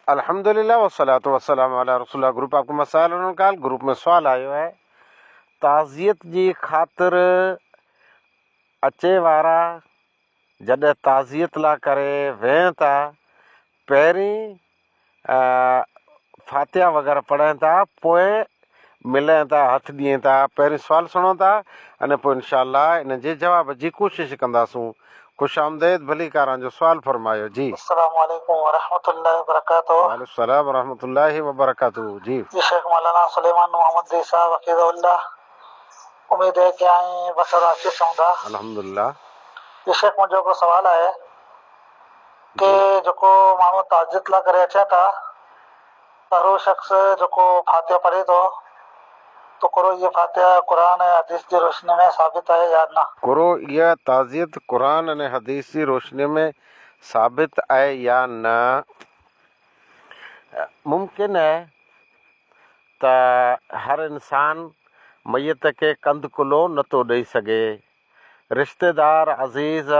अल्हम्दुलिल्लाह वस्सलातु वस्सलामु अला रसूलिल्लाह। ग्रुप आपको मसाइल उनका ग्रुप में सवाल आयो है, ताज़ियत जी ख़ातिर अचे वारा जॾहिं ताज़ियत लाइ करे वेहनि था, पहिरीं फातिहा वग़ैरह पढ़नि था, पोइ मिलनि था, हथ ॾियनि था। पहिरीं सुवाल सुणो था अने पोइ इंशाअल्लाह इन जे जवाब जी कोशिशि कंदासूं। खुश आमदेद, भली कारां जो सुवाल फरमायो जी। अस्सलामु अलैकुम वरहमतुल्लाहि वबरकातुहू। वालेकुम सलाम वरहमतुल्लाहि वबरकातुहू जी। जी शेख मौलाना सुलेमान मोहम्मद ईसा वकीदुल्लाह, उम्मीद है कि आई बसर आशीष होंदा। अल्हम्दुलिल्लाह। जी शेख, मुझे को सवाल है कि जो माण्हू ताजियत ला करे अचे था, हर शख्स जो फातिहा पढ़े तो करो ये फातिहा कुरान ऐं हदीस जी रोशनी में साबित है या न? करो यह ताज़ियत कुरान अने हदीस जी रोशनी में साबित आहे या न? मुमकिन है त हर इंसान मैयत के कंध कुलो नथो ॾेई सघे। रिश्तेदार, अज़ीज़,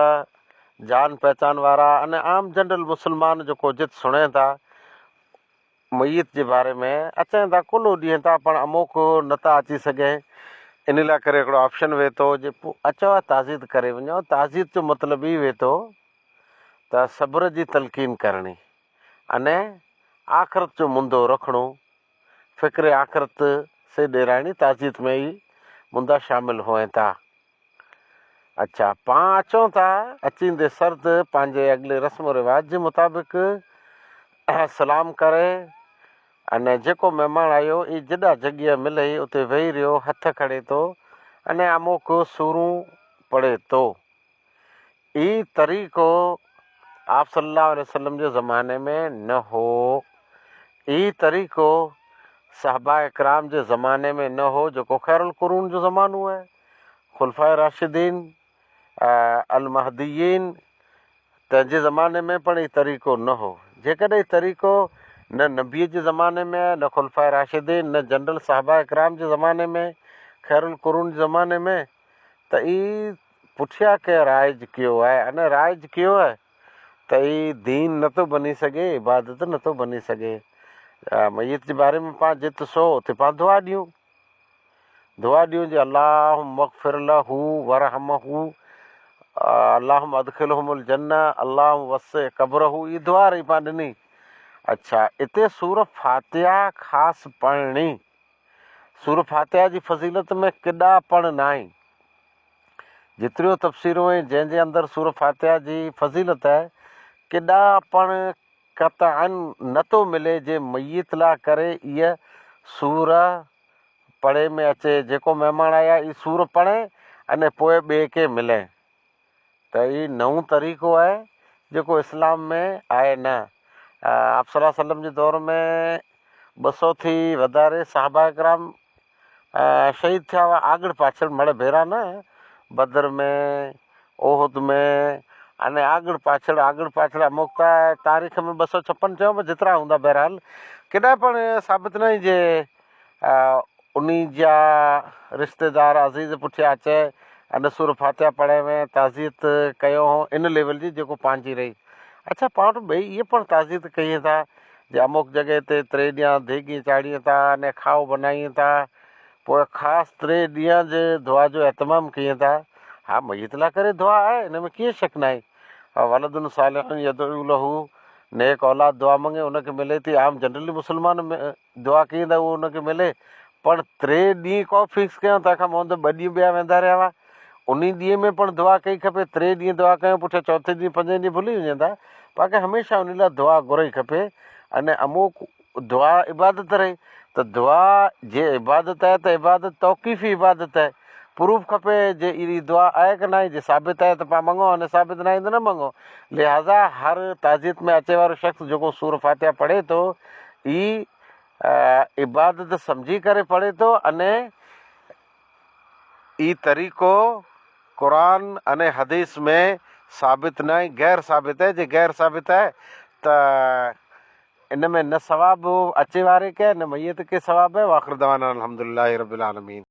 जान पहचान वारा अने आम जनरल मुसलमान जेको जित सुणे था मैयत जे बारे में अचनि था, कुलो ॾियनि था, पण अमुक नथा अची सघे। इन लाइ करे हिकिड़ो ऑप्शन वेहे थो जे अचो ताज़ियत करे वञो। ताज़ियत जो मतिलबु ई वेहे थो त सब्र जी तलक़ीन करणी अने आख़िरत जो मुंदो रखणो, फ़िक्र आख़िरत से ॾेराइणी। ताज़ियत में ई मुंदा शामिल हुअनि था। अच्छा, पाण अचूं था, अचींदे सर्द पंहिंजे अॻिले रस्म रिवाज जे मुताबिक़ सलाम करे अने जेको महिमान आयो ई जॾा जॻह मिले उते वेही रहियो, हथ खणे थो अने अमुक सूरूं पढ़े थो। ई तरीक़ो आप सल्लल्लाहु अलैहि वसल्लम जे ज़माने में न हो। ई तरीक़ो सहाबा इकराम जे ज़माने में न हो, जेको खैरुल कुरून जो ज़मानो आहे। खुलफाए राशिदीन, अल महदीयीन, तंहिंजे ज़माने में पण ई तरीक़ो न हो। जेकॾहिं तरीक़ो न नबीअ जे ज़माने में, न खुलफाए राशिदीन, न जनरल साहबा इकराम जे ज़माने में, खैरुल कुरून जे ज़माने में, त ई पुठियां के राइज कयो आहे। अने राइज कयो आहे त ई दीन नथो बनी सघे, इबादत नथो बनी सघे। मैयत जे बारे में पाण जित सो उते पाण दुआ ॾियूं, दुआ ॾियूं जे अल्लाहुम्मा मग़फ़िर लहू वरहमहू, अल्लाहुम्मा अदखिलहुमुल जन्नह, अल्लाहुम्मा वस्से क़ब्रहू। ई दुआ रही पाण ॾिनी। अच्छा, इते सूरत फातिहा ख़ासि पढ़णी। सूरत फातिहा जी फज़ीलत में केॾा पण न आहिनि। जेतिरियूं तफ़सीरूं आहिनि जंहिंजे अंदरि सूरत फातिहा जी फज़ीलत आहे, केॾा पण क़तअन नथो मिले जे मैयत लाइ करे इहा सूर पढ़े में अचे। जेको महिमान आया ई सूर पढ़े अने पोइ ॿिए खे मिले, त ई नओं तरीक़ो आहे जेको इस्लाम में आहे न। आप सल्लल्लाहु अलैहि वसल्लम जे दौर में 200 थी वधारे साहबा इकराम शहीद थिया हुआ। आगड़ पाछड़ मड़ भेरा न, बदर में, ओहद में, अने आगड़ पाछड़ अमुक तारीख़ में 256 चयो, जेतिरा हूंदा। बहरहाल केॾा पण साबित न जे उन जा रिश्तेदार अज़ीज़ पुठियां अचे अने सूर फातिहा पढ़े में ताज़ियत कयो हो, इन लेवल जी जेको पंहिंजी रही। अच्छा, पाण ॿई इहे पण ताज़ियत कयूं था जे अमुक जॻह ते 3 ॾींहं देगी चाढ़ीअ था अने खाओ बनायूं था, पोइ ख़ासि 3 ॾींहं जे दुआ जो एहतमाम कयूं था। हा, मैयत लाइ करे दुआ आहे, हिन में कीअं शक न आहे। वलदुन सालिहुन यदउ लहू, नेक औलाद दुआ मंगे उनखे मिले थी। आम जनरली मुस्लमान में दुआ कई त उहो उनखे मिले, पण 3 ॾींहं को फिक्स कयूं तंहिंखां पोइ 2 ॾींहं ॿिया वेंदा रहिया हुआ। उन ॾींहं में पण दुआ कई खपे। 3 ॾींहं दुआ कयूं, पुठियां चौथे ॾींहुं 5 ॾींहं भुली वञनि था। पाण हमेशह उन लाइ दुआ घुरई खपे। अने अमुक दुआ इबादत रही, त दुआ जे इबादत आहे त इबादत तौक़ीफ़ी इबादत आहे। प्रूफ खपे जे इहा दुआ आहे कि न आहे। जे साबित आहे त पाण मंगो, अने साबित न आहे त न मंगो। लिहाज़ा हर ताज़ियत में अचे वारो शख़्स जेको सूर फातिहा पढ़े थो, ई इबादत सम्झी करे पढ़े थो। अने ई तरीक़ो क़ुरान अने हदीस में साबित न आहे, गैर साबित आहे। जे गैर साबित आहे त इन में न सवाबु अचे वारे खे, न मैयत खे सवाबु आहे। वाख़िर दवाना अल्हम्दुलिल्लाहि रब्बिल आलमीन।